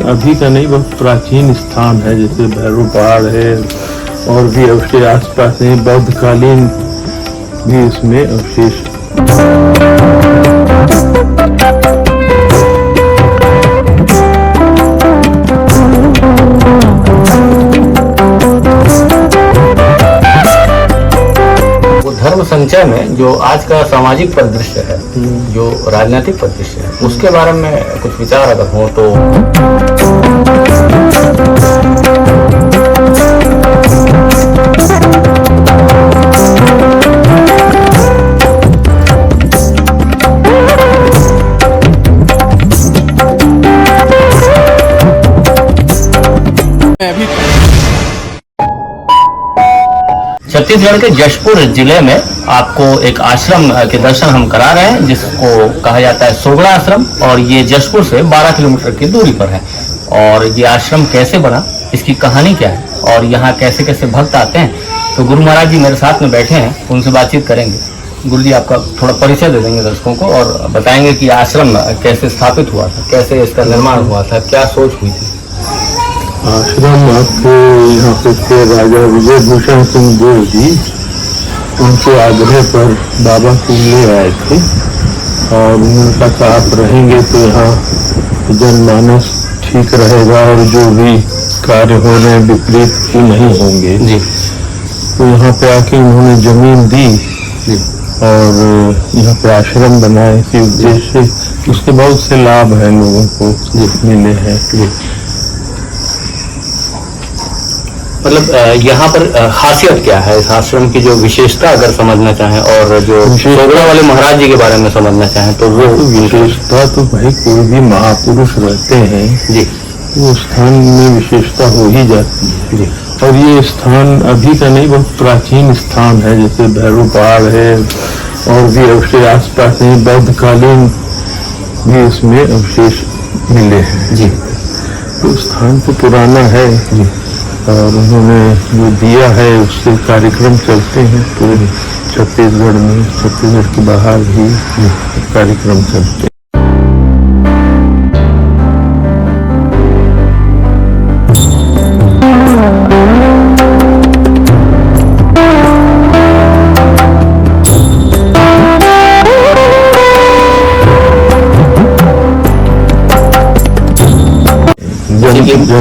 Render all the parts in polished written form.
अभी का नहीं, बहुत प्राचीन स्थान है, जैसे भैरव पहाड़ है और भी उसके आसपास में बौद्ध कालीन भी इसमें अवशेष। धर्म संचय में जो आज का सामाजिक परिदृश्य है, जो राजनीतिक परिदृश्य है, उसके बारे में कुछ विचार अगर हो तो। छत्तीसगढ़ के जशपुर जिले में आपको एक आश्रम के दर्शन हम करा रहे हैं, जिसको कहा जाता है सोगड़ा आश्रम, और ये जशपुर से 12 किलोमीटर की दूरी पर है। और ये आश्रम कैसे बना, इसकी कहानी क्या है और यहाँ कैसे कैसे भक्त आते हैं, तो गुरु महाराज जी मेरे साथ में बैठे हैं, उनसे बातचीत करेंगे। गुरु जी आपका थोड़ा परिचय दे देंगे दर्शकों को और बताएंगे कि आश्रम कैसे स्थापित हुआ था, कैसे इसका निर्माण हुआ था, क्या सोच हुई थी। आश्रम आपके यहाँ पे थे राजा विजय भूषण सिंह देव जी, उनके आग्रह पर बाबा को ले आए थे और उन्होंने कहा आप रहेंगे तो यहाँ जनमानस ठीक रहेगा और जो भी कार्य हो रहे हैं विपरीत नहीं होंगे जी। तो यहाँ पे आके उन्होंने जमीन दी जी और यहाँ पे आश्रम बनाए इसी उद्देश्य से। उसके बहुत से लाभ हैं लोगों को मिले हैं। मतलब यहाँ पर खासियत क्या है इस आश्रम की, जो विशेषता अगर समझना चाहें, और जो सोगड़ा वाले महाराज जी के बारे में समझना चाहें तो वो विशेषता तो भाई कोई भी महापुरुष रहते हैं जी, वो स्थान में विशेषता हो ही जाती है जी। और ये स्थान अभी का नहीं, बहुत प्राचीन स्थान है, जैसे भैरव पहाड़ है और भी उसके आसपास में बौद्ध कालीन भी इसमें अवशेष मिले हैं जी। तो स्थान तो पुराना है जी और उन्होंने जो दिया है उससे कार्यक्रम चलते हैं पूरे छत्तीसगढ़ में, छत्तीसगढ़ के बाहर भी कार्यक्रम चलते हैं।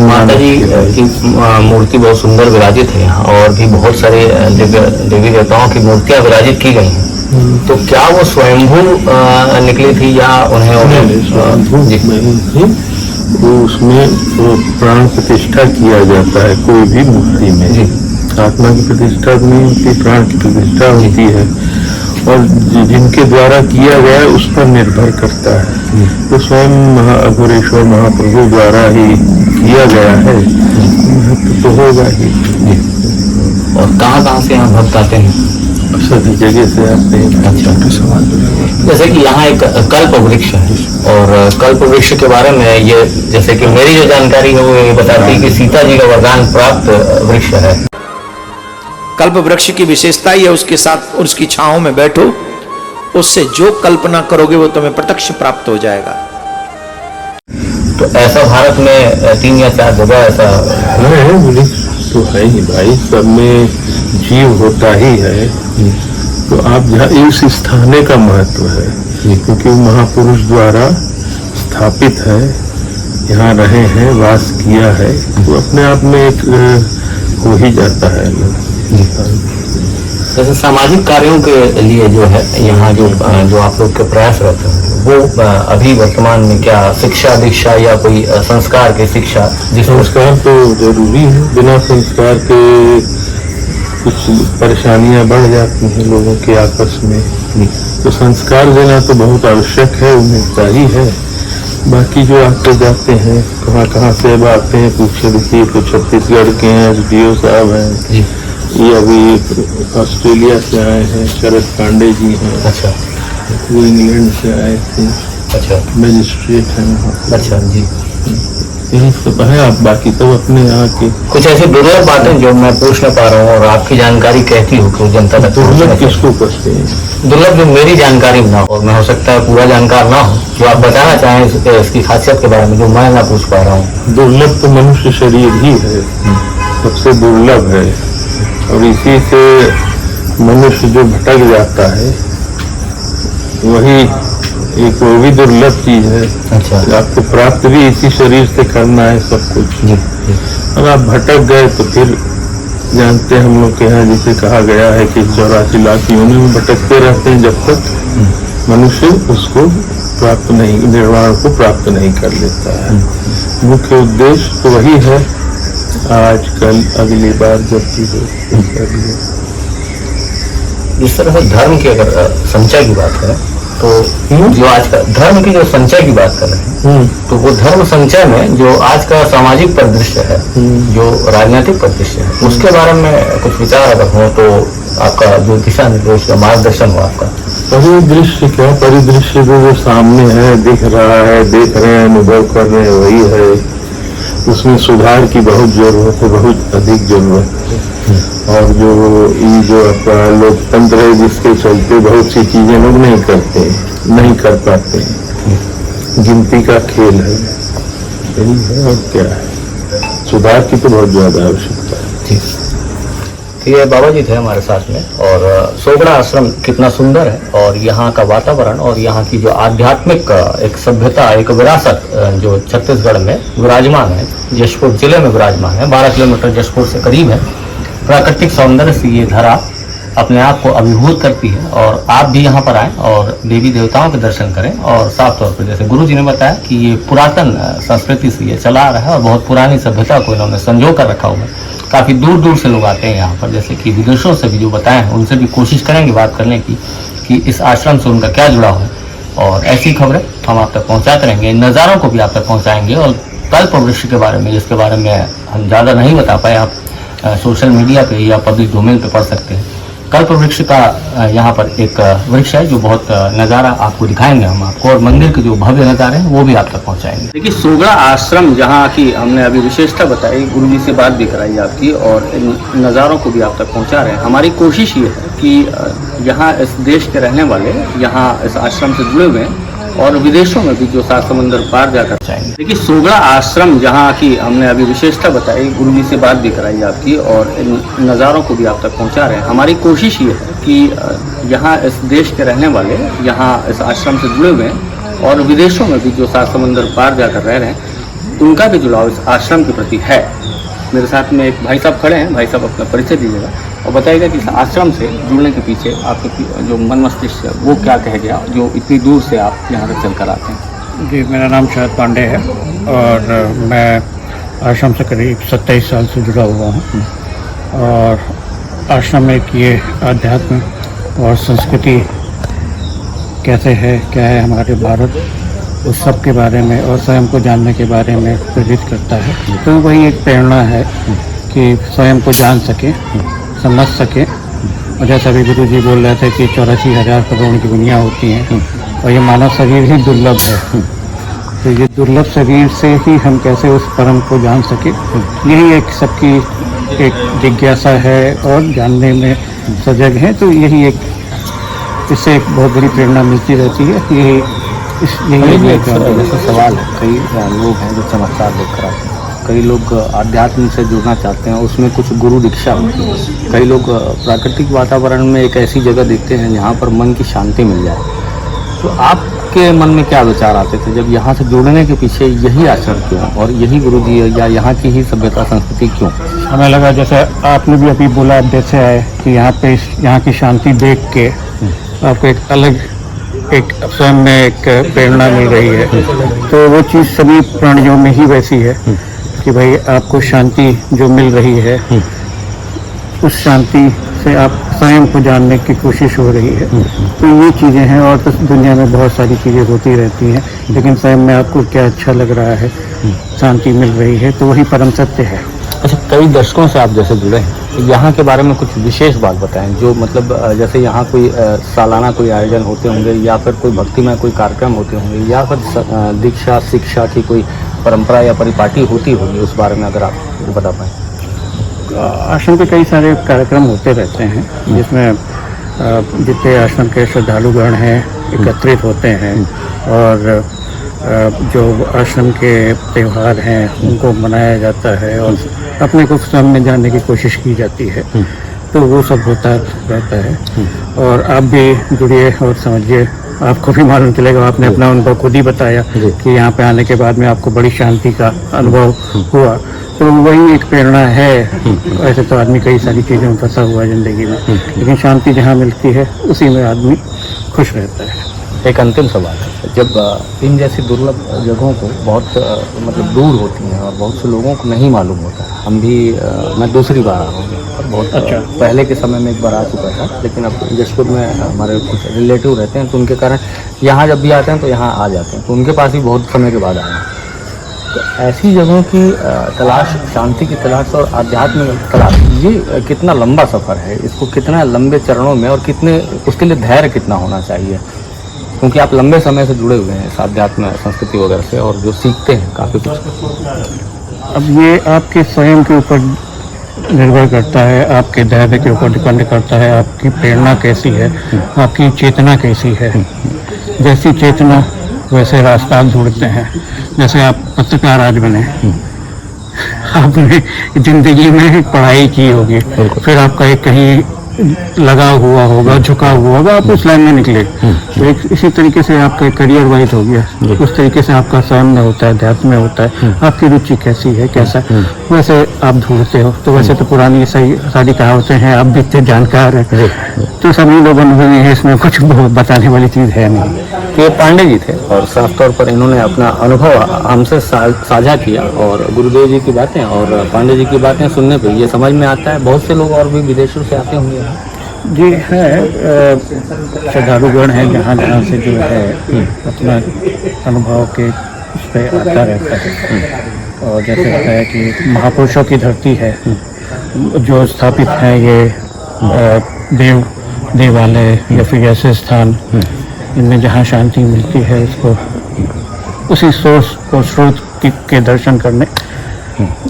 माता जी की मूर्ति बहुत सुंदर विराजित है यहाँ, और भी बहुत सारे देवी देवताओं की मूर्तियां विराजित की गई हैं। तो क्या वो स्वयंभू निकली थी या उन्हें वो उसमें वो प्राण प्रतिष्ठा किया जाता है कोई भी मूर्ति में जी। आत्मा की प्रतिष्ठा नहीं होती, प्राण की प्रतिष्ठा होती है और जिनके द्वारा किया गया है उस पर निर्भर करता है। तो स्वयं अघोरेश्वर महाप्रभु द्वारा ही किया गया है तो होगा ही। और कहाँ से यहाँ भक्त आते हैं? सभी जगह से आते हैं। अच्छा, जैसे कि यहाँ एक कल्प वृक्ष है, और कल्प वृक्ष के बारे में ये जैसे कि मेरी जो जानकारी है वो ये बताती है कि सीता जी का वरदान प्राप्त वृक्ष है। कल्प वृक्ष की विशेषता ही है उसके साथ और उसकी छांव में बैठो, उससे जो कल्पना करोगे वो तुम्हें प्रत्यक्ष प्राप्त हो जाएगा। तो ऐसा भारत में 3 या 4 जगह ऐसा है तो है ही भाई, सब में जीव होता ही है। तो आप जहाँ इस स्थाने का महत्व है क्योंकि वो महापुरुष द्वारा स्थापित है, यहाँ रहे हैं, वास किया है, तो अपने आप में एक हो ही जाता है। जैसे सामाजिक कार्यों के लिए जो है यहाँ जो आप लोग के प्रयास रहते हैं वो अभी वर्तमान में क्या शिक्षा दीक्षा या कोई संस्कार की शिक्षा? संस्कार तो जरूरी है, बिना संस्कार के कुछ परेशानियां बढ़ जाती हैं लोगों के आपस में, तो संस्कार देना तो बहुत आवश्यक है, वो मिलता ही है। बाकी जो आते जाते हैं कहाँ से अब आते हैं पूछे देखिए, तो छत्तीसगढ़ के हैं SDO साहब हैं, ये अभी ऑस्ट्रेलिया से आए हैं, शरद पांडे जी हैं। अच्छा, वो इंग्लैंड से आए थे। अच्छा, मजिस्ट्रेट हैं वहाँ। अच्छा जी। यही सब है। आप बाकी सब अपने यहाँ के कुछ ऐसी दुर्लभ बातें जो मैं पूछ नहीं पा रहा हूँ और आपकी जानकारी कहती हो कि जनता तक दुर्लभ किसको करते हैं? दुर्लभ जो मेरी जानकारी में ना हो, मैं हो सकता है पूरा जानकार ना हो, जो आप बताना चाहें इसकी खासियत के बारे में जो मैं ना पूछ पा रहा हूँ। दुर्लभ तो मनुष्य शरीर ही है, सबसे दुर्लभ है। और इसी से मनुष्य जो भटक जाता है वही एक वो भी दुर्लभ चीज है। अच्छा। आपको प्राप्त भी इसी शरीर से करना है सब कुछ। जी। और आप भटक गए तो फिर जानते हैं हम लोग के यहाँ जिसे कहा गया है कि 84 लाख योनि में भटकते रहते हैं जब तक मनुष्य उसको प्राप्त नहीं, निर्वाण को प्राप्त नहीं कर लेता है। मुख्य उद्देश्य तो वही है। आज कल अगली बार जब भी हो। इस तरह से धर्म की अगर संचय की बात करें तो जो आज का धर्म की जो संचय की बात कर रहे हैं तो वो धर्म संचय में जो आज का सामाजिक परिदृश्य है, जो राजनीतिक परिदृश्य है, उसके बारे में कुछ विचार अगर हो तो आपका जो दिशा निर्देश या मार्गदर्शन हो आपका। परिदृश्य क्या, परिदृश्य जो सामने है, दिख रहा है, देख रहे हैं, अनुभव कर रहे हैं, वही है। उसमें सुधार की बहुत जरूरत है, बहुत अधिक जरूरत है। और जो आपका लोकतंत्र है जिसके चलते बहुत सी चीजें लोग नहीं करते, नहीं कर पाते हैं, गिनती का खेल है, यही है और क्या है। सुधार की तो बहुत ज्यादा आवश्यकता है। तो ये बाबा जी थे हमारे साथ में, और सोगड़ा आश्रम कितना सुंदर है और यहाँ का वातावरण और यहाँ की जो आध्यात्मिक एक सभ्यता, एक विरासत जो छत्तीसगढ़ में विराजमान है, जशपुर जिले में विराजमान है, 12 किलोमीटर जशपुर से करीब है। प्राकृतिक सौंदर्य से ये धरा अपने आप को अभिभूत करती है। और आप भी यहाँ पर आएँ और देवी देवताओं के दर्शन करें। और साफ तौर पर जैसे गुरु जी ने बताया कि ये पुरातन संस्कृति से ये चला आ रहा है और बहुत पुरानी सभ्यता को इन्होंने संजो कर रखा हुआ है। काफ़ी दूर दूर से लोग आते हैं यहाँ पर, जैसे कि विदेशों से भी जो बताए हैं उनसे भी कोशिश करेंगे बात करने की कि इस आश्रम से उनका क्या जुड़ाव है। और ऐसी खबरें हम आप तक पहुँचाते रहेंगे, इन नज़ारों को भी आप तक पहुँचाएंगे। और कल्प वृक्ष के बारे में, जिसके बारे में हम ज़्यादा नहीं बता पाए, आप सोशल मीडिया पे या पब्लिक डोमेन पे पढ़ सकते हैं। कल्प वृक्ष का यहाँ पर एक वृक्ष है जो बहुत नज़ारा आपको दिखाएंगे हम आपको, और मंदिर के जो भव्य नज़ारे हैं वो भी आप तक पहुँचाएंगे। देखिए सोगड़ा आश्रम जहाँ की हमने अभी विशेषता बताई, गुरु जी से बात भी कराई आपकी, और इन नज़ारों को भी आप तक पहुँचा रहे हैं। हमारी कोशिश ये है कि यहाँ इस देश के रहने वाले यहाँ इस आश्रम से जुड़े हुए हैं और विदेशों में भी जो 7 समुंदर पार जाकर जाएंगे। देखिए सोगड़ा आश्रम जहाँ की हमने अभी विशेषता बताई, गुरु जी से बात भी कराई आपकी, और इन नज़ारों को भी आप तक पहुँचा रहे हैं। हमारी कोशिश ये है कि यहाँ इस देश के रहने वाले यहाँ इस आश्रम से जुड़े हुए हैं और विदेशों में भी जो 7 समुंदर पार जाकर रह रहे हैं, उनका भी जुड़ाव इस आश्रम के प्रति है। मेरे साथ में एक भाई साहब खड़े हैं। भाई साहब अपना परिचय दीजिएगा और बताइएगा कि इस आश्रम से जुड़ने के पीछे आपके जो मन मस्तिष्क है वो क्या कह गया, जो इतनी दूर से आप यहाँ तक चल कर आते हैं। जी, मेरा नाम शरद पांडे है और मैं आश्रम से करीब 27 साल से जुड़ा हुआ हूँ। और आश्रम में ये अध्यात्म और संस्कृति कैसे है, क्या है हमारे भारत, उस सब के बारे में और स्वयं को जानने के बारे में प्रेरित करता है। तो वही एक प्रेरणा है कि स्वयं को जान सके, समझ सके। और जैसा अभी गुरु जी बोल रहे थे कि 84,000 करोड़ की दुनिया होती हैं और ये मानव शरीर ही दुर्लभ है। तो ये दुर्लभ शरीर से ही हम कैसे उस परम को जान सके, यही एक सबकी एक जिज्ञासा है और जानने में सजग है। तो यही एक इससे एक बहुत बड़ी प्रेरणा मिलती रहती है। यही जैसे सवाल है, कई लोग हैं जो चमत्कार देख कर आते हैं, कई लोग आध्यात्म से जुड़ना चाहते हैं, उसमें कुछ गुरु दीक्षा होती है, कई लोग प्राकृतिक वातावरण में एक ऐसी जगह देखते हैं जहाँ पर मन की शांति मिल जाए। तो आपके मन में क्या विचार आते थे जब यहाँ से जुड़ने के पीछे यही आश्रम क्यों और यही गुरु जी या यहाँ की ही सभ्यता संस्कृति क्यों? हमें लगा जैसे आपने भी अभी बोला, आप जैसे आए कि यहाँ की शांति देख के आपको एक अलग एक स्वयं में एक प्रेरणा मिल रही है। तो वो चीज़ सभी प्राणियों में ही वैसी है कि भाई आपको शांति जो मिल रही है, उस शांति से आप स्वयं को जानने की कोशिश हो रही है। तो ये चीज़ें हैं। और तो दुनिया में बहुत सारी चीज़ें होती रहती हैं, लेकिन स्वयं में आपको क्या अच्छा लग रहा है, शांति मिल रही है, तो वही परम सत्य है। अच्छा, कई दशकों से आप जैसे जुड़े हैं, यहाँ के बारे में कुछ विशेष बात बताएं जो मतलब जैसे यहाँ कोई सालाना कोई आयोजन होते होंगे या फिर कोई भक्तिमय कोई कार्यक्रम होते होंगे या फिर दीक्षा शिक्षा की कोई परंपरा या परिपाटी होती होगी, उस बारे में अगर आप बता पाएँ। आश्रम के कई सारे कार्यक्रम होते रहते हैं जिसमें जितने आश्रम के श्रद्धालुगण हैं एकत्रित होते हैं और जो आश्रम के त्यौहार हैं उनको मनाया जाता है और अपने को सामने जाने की कोशिश की जाती है, तो वो सब होता रहता है। और आप भी जुड़िए और समझिए, आपको भी मालूम चलेगा। आपने अपना अनुभव खुद ही बताया कि यहाँ पे आने के बाद में आपको बड़ी शांति का अनुभव हुआ, तो वही एक प्रेरणा है। ऐसे तो आदमी कई सारी चीज़ों में फंसा हुआ है ज़िंदगी में, लेकिन शांति जहाँ मिलती है उसी में आदमी खुश रहता है। एक अंतिम सवाल है, जब इन जैसी दुर्लभ जगहों को बहुत मतलब दूर होती हैं और बहुत से लोगों को नहीं मालूम होता है, हम भी मैं दूसरी बार आ रहा हूँ और बहुत अच्छा। पहले के समय में एक बार आ चुका था, लेकिन अब जशपुर में हमारे कुछ रिलेटिव रहते हैं तो उनके कारण यहाँ जब भी आते हैं तो यहाँ आ जाते हैं, तो उनके पास भी बहुत समय के बाद आए हैं। तो ऐसी जगहों की तलाश, शांति की तलाश और आध्यात्म की तलाश, ये कितना लंबा सफ़र है, इसको कितना लंबे चरणों में और कितने उसके लिए धैर्य कितना होना चाहिए, क्योंकि आप लंबे समय से जुड़े हुए हैं इस आध्यात्म संस्कृति वगैरह से और जो सीखते हैं काफ़ी कुछ। अब ये आपके स्वयं के ऊपर निर्भर करता है, आपके धैर्य के ऊपर डिपेंड करता है, आपकी प्रेरणा कैसी है, आपकी चेतना कैसी है। जैसी चेतना वैसे रास्ता आप ढूंढते हैं। जैसे आप पत्रकार आज बने, आपने जिंदगी में पढ़ाई की होगी, फिर आपका एक कहीं लगा हुआ होगा, झुका हुआ होगा, आप उस लाइन में निकले, तो एक इसी तरीके से आपका करियर वाइज हो गया। उस तरीके से आपका स्वयं में होता है, अध्यात्म में होता है, आपकी रुचि कैसी है, कैसा, वैसे आप ढूंढते हो। तो वैसे तो पुरानी सारी कहावतें हैं, आप भी इतने जानकार हैं, तो सभी लोगों ने इसमें कुछ बताने वाली चीज़ है नहीं। तो ये पांडे जी थे और साफ तौर पर इन्होंने अपना अनुभव हमसे साझा किया और गुरुदेव जी की बातें और पांडे जी की बातें सुनने पर ये समझ में आता है। बहुत से लोग और भी विदेशों से आते होंगे जी, है श्रद्धालुगण है जहाँ जहाँ से जो है अपना अनुभव के उस पर आता रहता है। और जैसे बताया कि महापुरुषों की धरती है जो स्थापित है, ये देवालय या फिर ऐसे स्थान इनमें जहाँ शांति मिलती है, उसको उसी सोर्स और स्रोत के दर्शन करने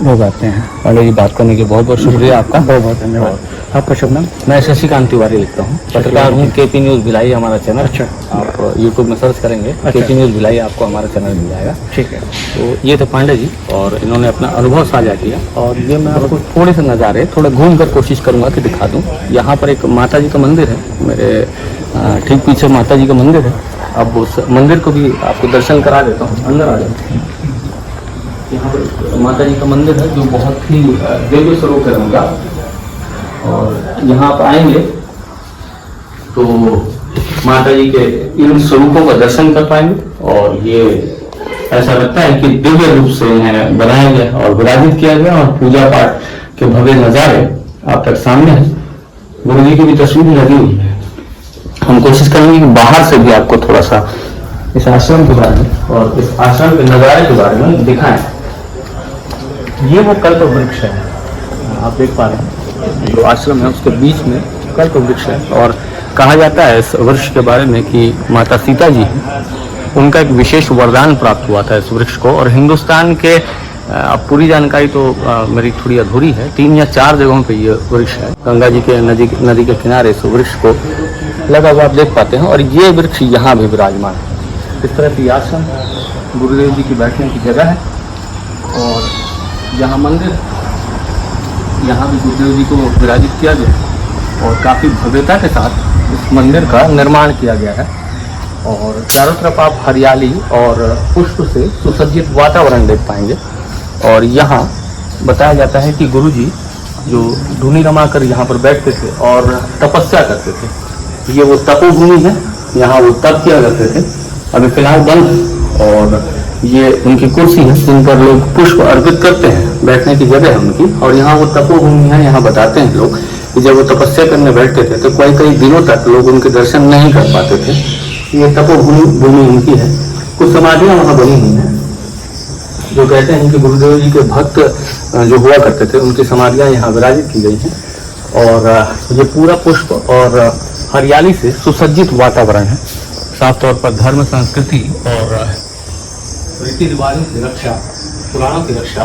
लोग आते हैं। पांडे जी, बात करने के बहुत बहुत शुक्रिया आपका। बहुत बहुत धन्यवाद। आपका शुभ नाम? मैं शशिकांत तिवारी लिखता हूँ, पत्रकार हूँ। केपी न्यूज़ भिलाई हमारा चैनल। अच्छा। आप यूट्यूब में सर्च करेंगे केपी न्यूज़ भिलाई, आपको हमारा चैनल मिल जाएगा। ठीक है। तो ये थे पांडे जी और इन्होंने अपना अनुभव साझा किया और ये मैं आपको थोड़े से नज़ारे थोड़े घूम कर कोशिश करूँगा कि दिखा दूँ। यहाँ पर एक माता जी का मंदिर है, मेरे ठीक पीछे माता जी का मंदिर है। अब उस मंदिर को भी आपको दर्शन करा देता हूँ, अंदर आ जाते हैं। यहाँ पर माता जी का मंदिर है जो बहुत ही दिव्य स्वरूप है उनका, और यहाँ आप आएंगे तो माता जी के इन स्वरूपों का दर्शन कर पाएंगे और ये ऐसा लगता है कि दिव्य रूप से इन्हें बनाया गया और विराजित किया गया और पूजा पाठ के भव्य नज़ारे आप तक सामने है। गुरु जी की भी तस्वीर लगी हुई है। हम कोशिश करेंगे कि बाहर से भी आपको थोड़ा सा इस आश्रम के बारे में और इस आश्रम के नज़ारे के बारे में दिखाएं। ये वो कल्प वृक्ष है, आप देख पा रहे हैं, जो आश्रम है उसके बीच में कल्प वृक्ष है। और कहा जाता है इस वृक्ष के बारे में कि माता सीता जी, उनका एक विशेष वरदान प्राप्त हुआ था इस वृक्ष को। और हिंदुस्तान के अब पूरी जानकारी तो मेरी थोड़ी अधूरी है, 3 या 4 जगहों पे ये वृक्ष है। गंगा जी के नदी के किनारे इस वृक्ष को लगा हुआ आप देख पाते हैं और ये वृक्ष यहाँ भी विराजमान है। इस तरह की आश्रम गुरुदेव जी की बैठने की जगह है और यहाँ मंदिर, यहाँ भी गुरुदेव जी को विराजित किया गया और काफ़ी भव्यता के साथ इस मंदिर का निर्माण किया गया है। और चारों तरफ आप हरियाली और पुष्प से सुसज्जित वातावरण देख पाएंगे। और यहाँ बताया जाता है कि गुरु जी जो धुनी रमा कर यहाँ पर बैठते थे और तपस्या करते थे। ये वो तपोभूमि है, यहाँ वो तप किया करते थे। अभी फिलहाल बंद और ये उनकी कुर्सी है जिन पर लोग पुष्प अर्पित करते हैं, बैठने की जगह है उनकी। और यहाँ वो तपोभूमि है, यहाँ बताते हैं लोग कि जब वो तपस्या करने बैठते थे तो कई दिनों तक लोग उनके दर्शन नहीं कर पाते थे। ये तपोभूमि उनकी है। कुछ समाधियाँ वहाँ बनी हुई हैं जो कहते हैं कि गुरुदेव जी के भक्त जो हुआ करते थे उनकी समाधियाँ यहाँ विराजित की गई हैं। और ये पूरा पुष्प और हरियाली से सुसज्जित वातावरण है। साफ तौर पर धर्म, संस्कृति और रीति रिवाजों की रक्षा पुराणों की रक्षा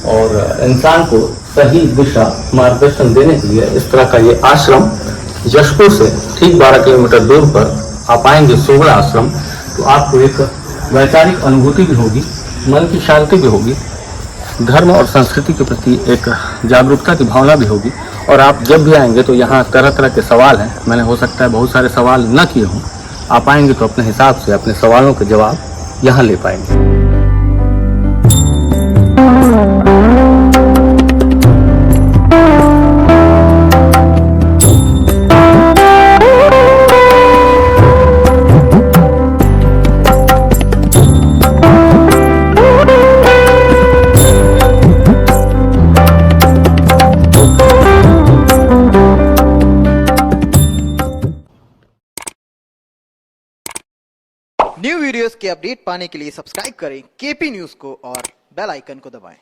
और इंसान को सही दिशा मार्गदर्शन देने के लिए इस तरह का ये आश्रम जशपुर से ठीक 12 किलोमीटर दूर पर आप आएंगे सोगड़ा आश्रम, तो आपको एक वैचारिक अनुभूति भी होगी, मन की शांति भी होगी, धर्म और संस्कृति के प्रति एक जागरूकता की भावना भी होगी। और आप जब भी आएंगे तो यहाँ तरह तरह के सवाल हैं, मैंने हो सकता है बहुत सारे सवाल न किए हों, आप आएंगे तो अपने हिसाब से अपने सवालों के जवाब यहाँ ले पाएंगे। न्यू वीडियोस के अपडेट पाने के लिए सब्सक्राइब करें केपी न्यूज को और बेल आइकन को दबाएं।